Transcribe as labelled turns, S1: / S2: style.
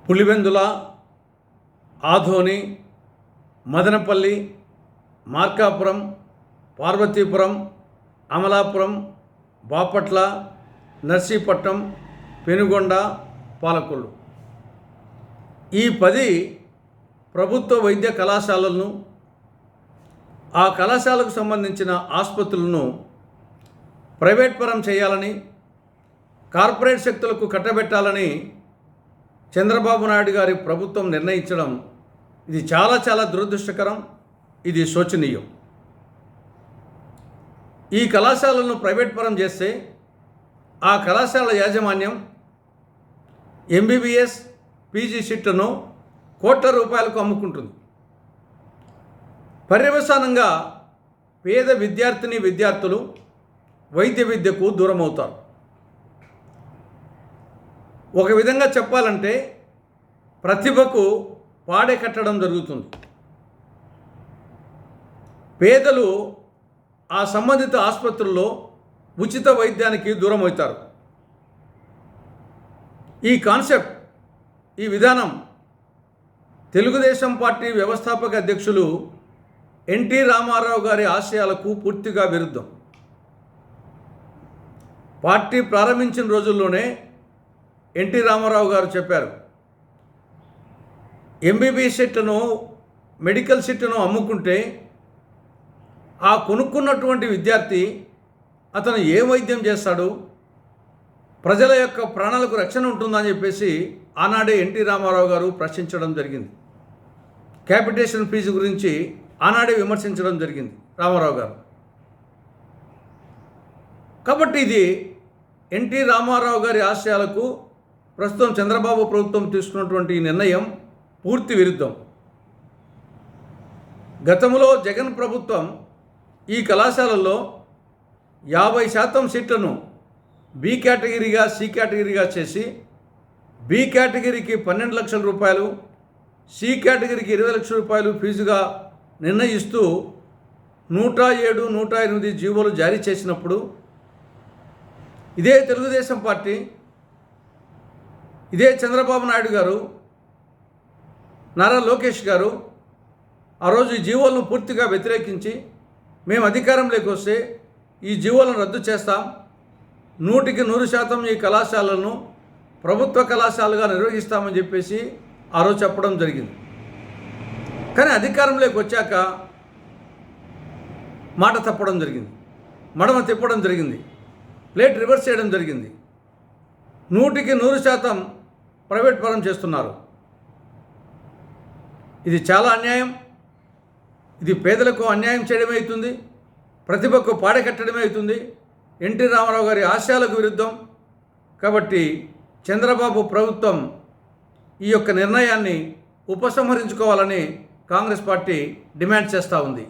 S1: పులివెందుల, ఆధోని, మదనపల్లి, మార్కాపురం, పార్వతీపురం, అమలాపురం, బాపట్ల, నర్సీపట్నం, పెనుగొండ, పాలకొల్లు ఈ 10 ప్రభుత్వ వైద్య కళాశాలలను, ఆ కళాశాలకు సంబంధించిన ఆసుపత్రులను ప్రైవేట్ పరం చేయాలని, కార్పొరేట్ శక్తులకు కట్టబెట్టాలని చంద్రబాబు నాయుడు గారి ప్రభుత్వం నిర్ణయించడం ఇది చాలా చాలా దురదృష్టకరం. ఇది శోచనీయం. ఈ కళాశాలలను ప్రైవేట్ పరం చేస్తే ఆ కళాశాల యాజమాన్యం ఎంబీబీఎస్, పీజీ సీట్లను కోట్ల రూపాయలకు అమ్ముకుంటుంది. పర్యవసానంగా పేద విద్యార్థులు వైద్య విద్యకు దూరమవుతారు. ఒక విధంగా చెప్పాలంటే ప్రతిభకు పాడే కట్టడం జరుగుతుంది. పేదలు ఆ సంబంధిత ఆసుపత్రుల్లో ఉచిత వైద్యానికి దూరం అవుతారు. ఈ కాన్సెప్ట్, ఈ విధానం తెలుగుదేశం పార్టీ వ్యవస్థాపక అధ్యక్షులు ఎన్టీ రామారావు గారి ఆశయాలకు పూర్తిగా విరుద్ధం. పార్టీ ప్రారంభించిన రోజుల్లోనే ఎన్టీ రామారావు గారు చెప్పారు, ఎంబీబీఎస్ సీట్లను, మెడికల్ సీట్లను అమ్ముకుంటే ఆ కొనుక్కున్నటువంటి విద్యార్థి అతను ఏ వైద్యం చేస్తాడు, ప్రజల యొక్క ప్రాణాలకు రక్షణ ఉంటుందని చెప్పేసి ఆనాడే ఎన్టీ రామారావు గారు ప్రశ్నించడం జరిగింది. క్యాపిటేషన్ ఫీజు గురించి ఆనాడే విమర్శించడం జరిగింది రామారావు గారు. కాబట్టి ఇది ఎన్టీ రామారావు గారి ఆశయాలకు ప్రస్తుతం చంద్రబాబు ప్రభుత్వం తీసుకున్నటువంటి నిర్ణయం పూర్తి విరుద్ధం. గతంలో జగన్ ప్రభుత్వం ఈ కళాశాలల్లో 50% సీట్లను బి కేటగిరీగా, సి కేటగిరీగా చేసి బి కేటగిరీకి 12 లక్షల రూపాయలు, సి కేటగిరీకి 20 లక్షల రూపాయలు ఫీజుగా నిర్ణయిస్తూ 107, 108 జీవోలు జారీ చేసినప్పుడు ఇదే తెలుగుదేశం పార్టీ, ఇదే చంద్రబాబు నాయుడు గారు, నారా లోకేష్ గారు ఆ రోజు ఈ జీవోలను పూర్తిగా వ్యతిరేకించి మేము అధికారంలోకి వస్తే ఈ జీవోలను రద్దు చేస్తాం, 100% ఈ కళాశాలను ప్రభుత్వ కళాశాలగా నిర్వహిస్తామని చెప్పేసి ఆ రోజు చెప్పడం జరిగింది. కానీ అధికారంలోకి వచ్చాక మాట తప్పడం జరిగింది, మడమ తిప్పడం జరిగింది, ప్లేట్ రివర్స్ చేయడం జరిగింది. 100% ప్రైవేట్ పరం చేస్తున్నారు. ఇది చాలా అన్యాయం. ఇది పేదలకు అన్యాయం చేయడమే అవుతుంది, ప్రతిభకు పాడకట్టడమే అవుతుంది, ఎన్టీ రామారావు గారి ఆశయాలకు విరుద్ధం. కాబట్టి చంద్రబాబు ప్రభుత్వం ఈ యొక్క నిర్ణయాన్ని ఉపసంహరించుకోవాలని కాంగ్రెస్ పార్టీ డిమాండ్ చేస్తూ ఉంది.